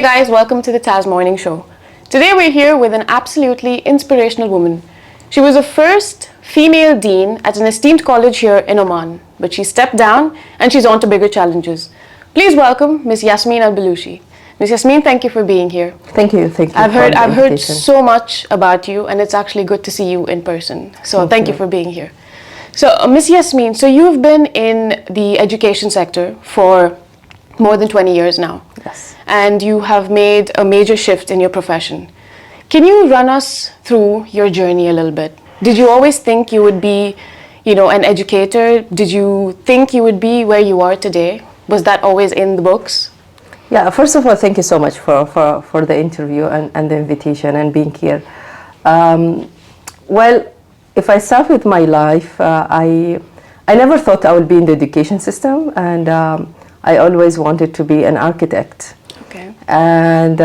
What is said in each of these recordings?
Hey guys, welcome to the TAS Morning Show. Today we're here with an absolutely inspirational woman. She was the first female dean at an esteemed college here in Oman, but she stepped down and she's on to bigger challenges. Please welcome Ms. Yasmeen Al Bulushi. Ms. Yasmeen, thank you for being here. Thank you. I've heard so much about you, and it's actually good to see you in person. So thank you for being here. So Ms. Yasmeen, so you've been in the education sector for more than 20 years now. Yes. And you have made a major shift in your profession. Can you run us through your journey a little bit? Did you always think you would be, an educator? Did you think you would be where you are today? Was that always in the books? Yeah, first of all, thank you so much for the interview and the invitation and being here. Well, if I start with my life, I never thought I would be in the education system, and I always wanted to be an architect. Okay. And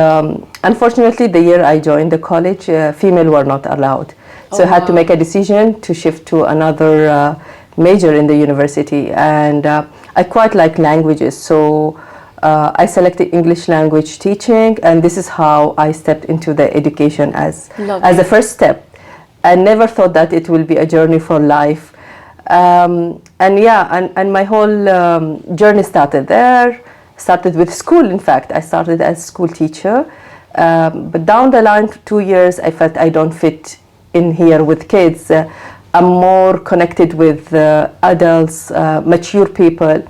unfortunately, the year I joined the college, female were not allowed. So I had to make a decision to shift to another major in the university. And I quite like languages, so I selected English language teaching, and this is how I stepped into the education as a first step. I never thought that it will be a journey for life. And my whole journey started there. Started with school, in fact. I started as a school teacher. But down the line, 2 years, I felt I don't fit in here with kids. I'm more connected with adults, mature people.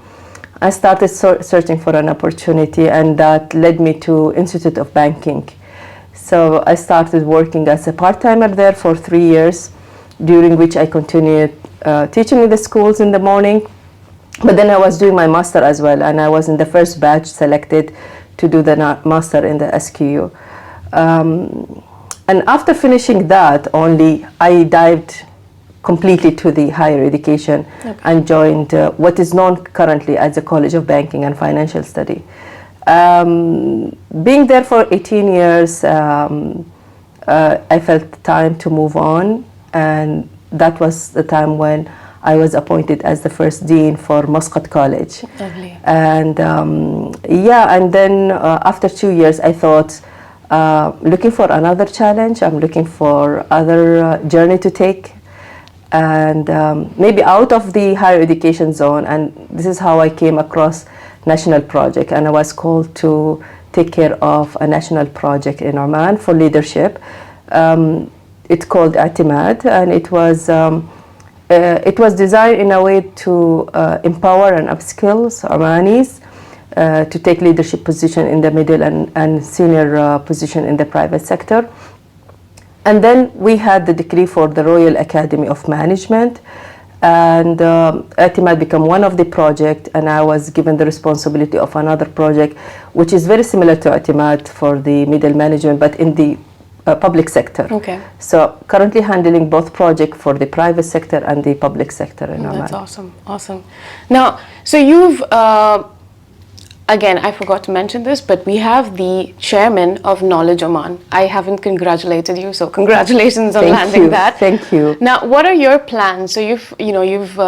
I started searching for an opportunity, and that led me to Institute of Banking. So I started working as a part-timer there for 3 years, during which I continued teaching in the schools in the morning. But then I was doing my master as well, and I was in the first batch selected to do the master in the SQU. And after finishing that, only I dived completely to the higher education and joined what is known currently as the College of Banking and Financial Study. Being there for 18 years, I felt time to move on, and that was the time when I was appointed as the first dean for Muscat College. Lovely. And and then after 2 years, I thought, looking for another challenge. I'm looking for other journey to take, and maybe out of the higher education zone. And this is how I came across national project, and I was called to take care of a national project in Oman for leadership. It's called I'timad, and it was designed in a way to empower and upskill Omanis to take leadership position in the middle and senior position in the private sector. And then we had the decree for the Royal Academy of Management, and I'timad became one of the projects, and I was given the responsibility of another project, which is very similar to I'timad for the middle management, but in the public sector. Okay. So currently handling both projects for the private sector and the public sector in Oman. That's awesome. Now, so you've, again, I forgot to mention this, but we have the chairman of Knowledge Oman. I haven't congratulated you, so congratulations on landing that. Thank you. Now, what are your plans? So you've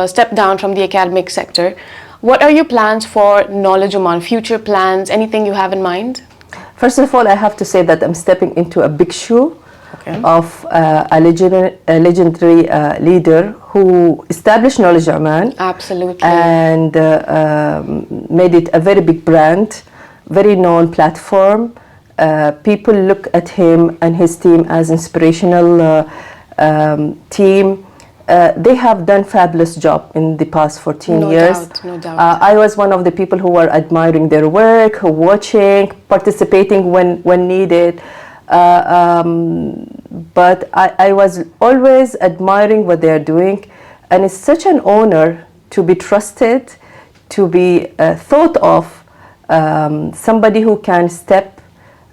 stepped down from the academic sector. What are your plans for Knowledge Oman? Future plans? Anything you have in mind? First of all, I have to say that I'm stepping into a big shoe of a legendary leader who established Knowledge Oman. Absolutely. And made it a very big brand, very known platform. People look at him and his team as inspirational team. They have done fabulous job in the past 14 years. No doubt. I was one of the people who were admiring their work, watching, participating when needed. But I was always admiring what they are doing, and it's such an honor to be trusted, to be thought of, somebody who can step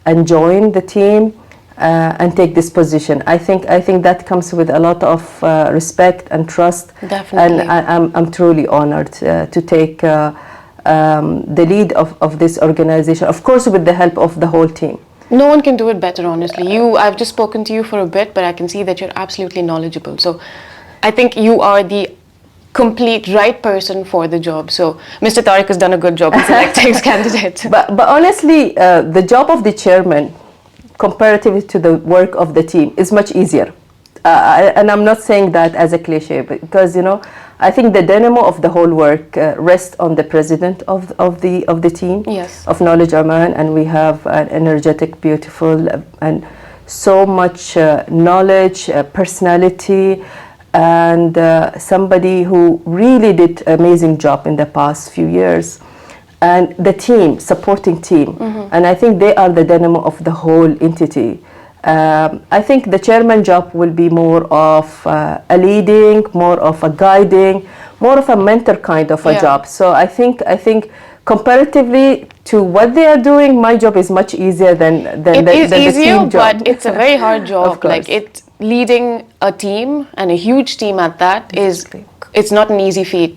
and join the team. And take this position. I think that comes with a lot of respect and trust. Definitely. And I'm truly honored to take the lead of this organization, of course with the help of the whole team. No one can do it better, honestly. I've just spoken to you for a bit, but I can see that you're absolutely knowledgeable. So I think you are the complete right person for the job. So Mr. Tariq has done a good job in selecting his candidate. But honestly, the job of the chairman, comparatively to the work of the team, is much easier. And I'm not saying that as a cliche, because I think the dynamo of the whole work rests on the president of the team, Yes. of Knowledge Oman, and we have an energetic, beautiful, and so much knowledge, personality, and somebody who really did an amazing job in the past few years. And the team, supporting team, and I think they are the dynamo of the whole entity. I think the chairman job will be more of a leading, more of a guiding, more of a mentor kind of a job. So I think comparatively to what they are doing, my job is much easier than the team job. It is easier, but it's a very hard job. Like leading a team, and a huge team at that, it's not an easy feat.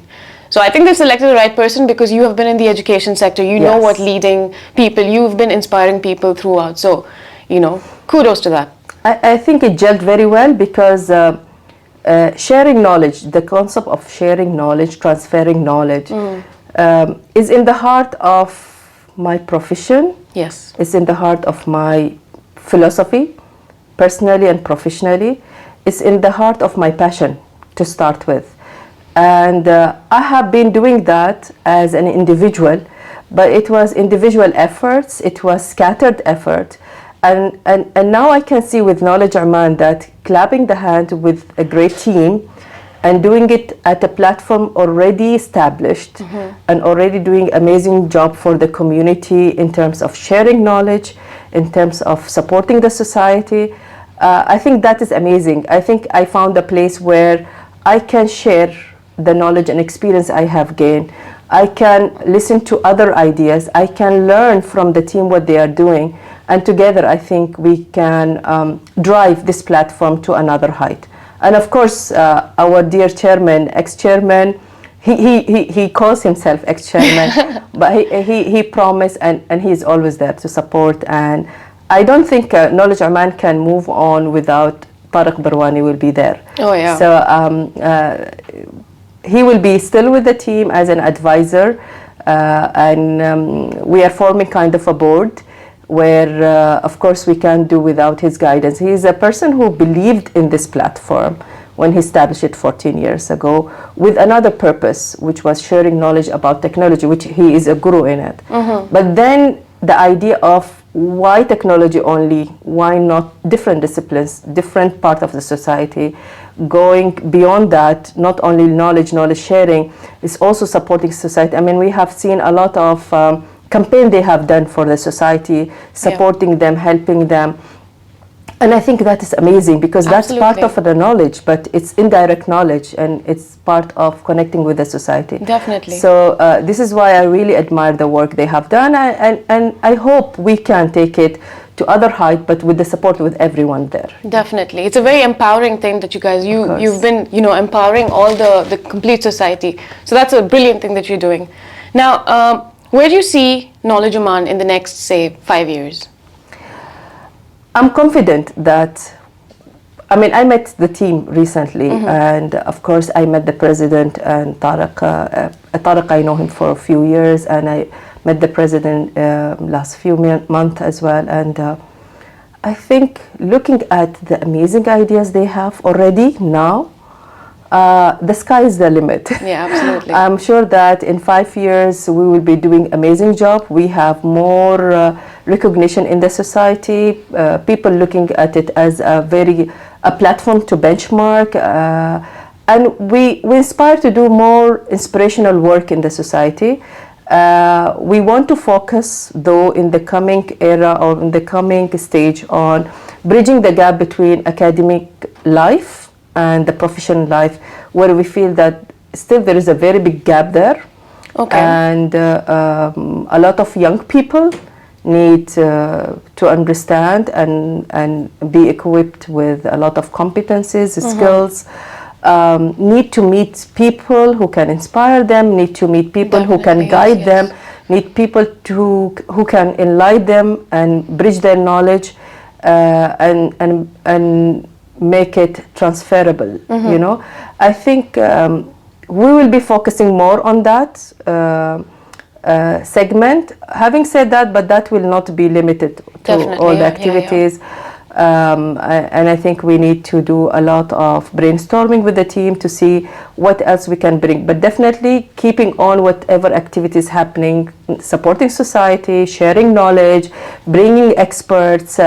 So I think they've selected the right person because you have been in the education sector. You know what leading people, you've been inspiring people throughout. So, kudos to that. I think it gelled very well because sharing knowledge, the concept of sharing knowledge, transferring knowledge, is in the heart of my profession. Yes. It's in the heart of my philosophy, personally and professionally. It's in the heart of my passion to start with. And I have been doing that as an individual, but it was individual efforts, it was scattered effort. And now I can see with Knowledge Oman that clapping the hand with a great team and doing it at a platform already established and already doing amazing job for the community in terms of sharing knowledge, in terms of supporting the society. I think that is amazing. I think I found a place where I can share the knowledge and experience I have gained. I can listen to other ideas. I can learn from the team what they are doing. And together, I think we can drive this platform to another height. And of course, our dear chairman, ex-chairman, he calls himself ex-chairman, but he promised, and he's always there to support. And I don't think Knowledge Oman can move on without Tariq Barwani will be there. Oh, yeah. So he will be still with the team as an advisor, and we are forming kind of a board where, of course, we can't do without his guidance. He is a person who believed in this platform when he established it 14 years ago with another purpose, which was sharing knowledge about technology, which he is a guru in it. But then the idea of why technology only, why not different disciplines, different part of the society, going beyond that, not only knowledge sharing, is also supporting society. I mean, we have seen a lot of campaign they have done for the society, supporting them, helping them. And I think that is amazing because that's part of the knowledge, but it's indirect knowledge and it's part of connecting with the society. Definitely. So this is why I really admire the work they have done, and I hope we can take it to other height, but with the support with everyone there. Definitely. It's a very empowering thing that you guys, you've been, empowering all the complete society. So that's a brilliant thing that you're doing. Now, where do you see Knowledge Oman in the next, say, 5 years? I'm confident that, I mean, I met the team recently, and of course I met the president and Tariq. Tariq, I know him for a few years, and I met the president last few months as well. And I think looking at the amazing ideas they have already now, the sky is the limit. Yeah, absolutely. I'm sure that in 5 years we will be doing amazing job. We have more recognition in the society, people looking at it as a platform to benchmark, and we inspire to do more inspirational work in the society. We want to focus, though, in the coming era or in the coming stage on bridging the gap between academic life and the professional life, where we feel that still there is a very big gap there. Okay. And a lot of young people need to understand and be equipped with a lot of competencies, skills, need to meet people who can inspire them, need to meet people who can guide them, need people who can enlighten them and bridge their knowledge and make it transferable. I think we will be focusing more on that segment. Having said that, but that will not be limited to Definitely, all the yeah, activities. And I think we need to do a lot of brainstorming with the team to see what else we can bring. But definitely keeping on whatever activities happening, supporting society, sharing knowledge, bringing experts,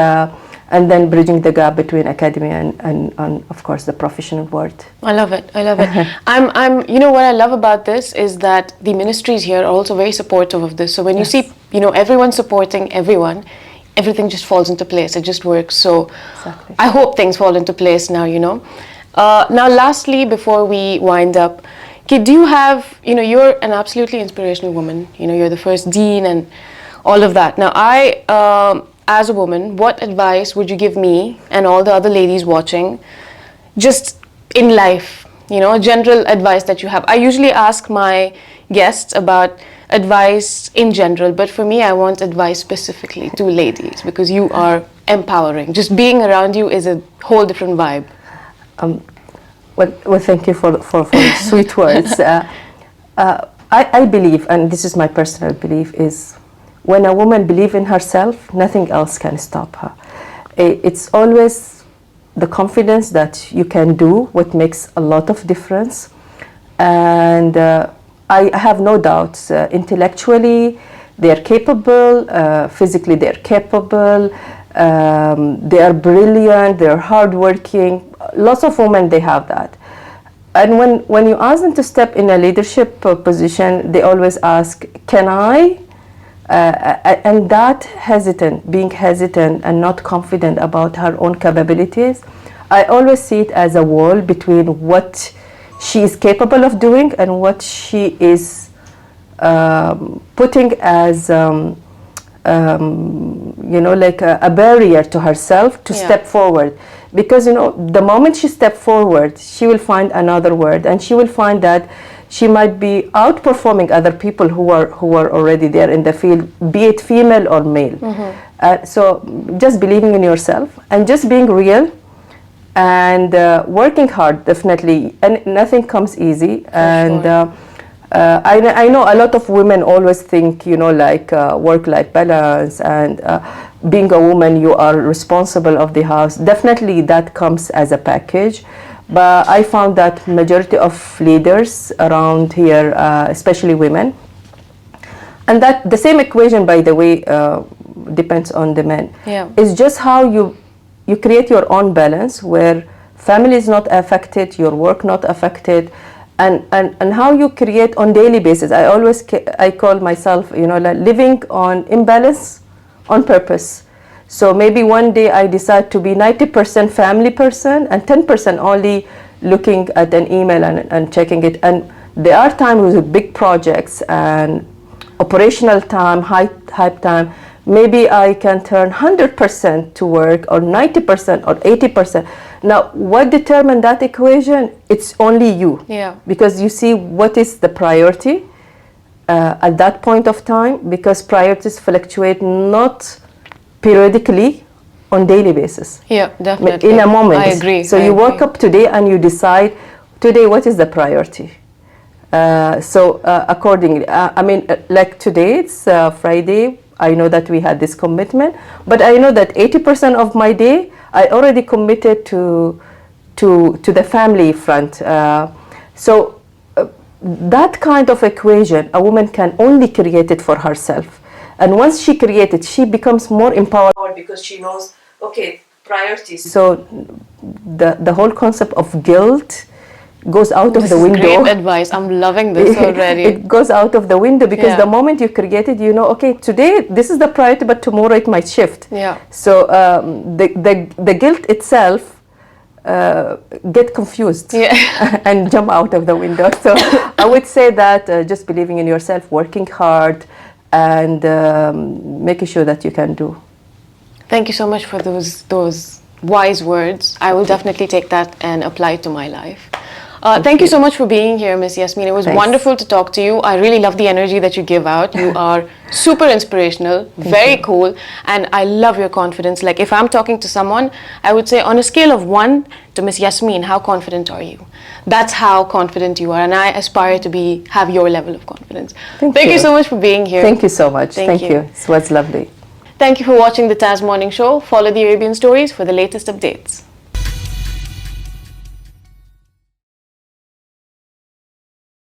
and then bridging the gap between academia and of course the professional world. I love it. I love it. You know what I love about this is that the ministries here are also very supportive of this. So when you see, everyone supporting everyone, everything just falls into place. It just works. So Exactly. I hope things fall into place now, Now, lastly, before we wind up, do you have, you're an absolutely inspirational woman. You're the first dean and all of that. Now, as a woman, what advice would you give me and all the other ladies watching just in life, general advice that you have? I usually ask my guests about advice in general, but for me, I want advice specifically to ladies because you are empowering. Just being around you is a whole different vibe. Well, thank you for sweet words. I believe, and this is my personal belief, is when a woman believes in herself, nothing else can stop her. It's always the confidence that you can do what makes a lot of difference. And I have no doubts, intellectually they're capable, physically they're capable, they are brilliant, they're hardworking. Lots of women, they have that. And when you ask them to step in a leadership position, they always ask, can I? And that being hesitant and not confident about her own capabilities, I always see it as a wall between what she is capable of doing and what she is putting as, like a barrier to herself to step forward. Because, the moment she steps forward, she will find another word, and she will find that she might be outperforming other people who are already there in the field, be it female or male. So just believing in yourself and just being real and working hard, definitely. And nothing comes easy. I know a lot of women always think, work-life balance and being a woman, you are responsible of the house. Definitely that comes as a package. But I found that majority of leaders around here, especially women, and that the same equation, by the way, depends on the men. It's just how you create your own balance where family is not affected, your work not affected, and how you create on daily basis. I call myself, living on imbalance on purpose. So maybe one day I decide to be 90% family person and 10% only looking at an email and checking it. And there are times with big projects and operational time, hype time, maybe I can turn 100% to work or 90% or 80%. Now, what determines that equation? It's only you. Because you see what is the priority at that point of time, because priorities fluctuate not periodically, on daily basis. Definitely. In a moment. I agree. So you woke up today and you decide today what is the priority. Accordingly, like today it's Friday. I know that we had this commitment, but I know that 80% of my day I already committed to the family front. That kind of equation, a woman can only create it for herself. And once she creates it, she becomes more empowered because she knows, okay, priorities. So the whole concept of guilt goes out of the window. This is great advice. I'm loving this already. It goes out of the window because the moment you create it, okay, today this is the priority, but tomorrow it might shift. So the guilt itself get confused and jump out of the window. So I would say that just believing in yourself, working hard, and making sure that you can do. Thank you so much for those wise words. I will definitely take that and apply it to my life. Thank you so much for being here, Miss Yasmeen. It was wonderful to talk to you. I really love the energy that you give out. You are super inspirational, very cool, and I love your confidence. Like, if I'm talking to someone, I would say on a scale of 1 to Miss Yasmeen, how confident are you? That's how confident you are, and I aspire to have your level of confidence. Thank you so much for being here. Thank you so much. Thank you. It was lovely. Thank you for watching the TAS Morning Show. Follow the Arabian Stories for the latest updates.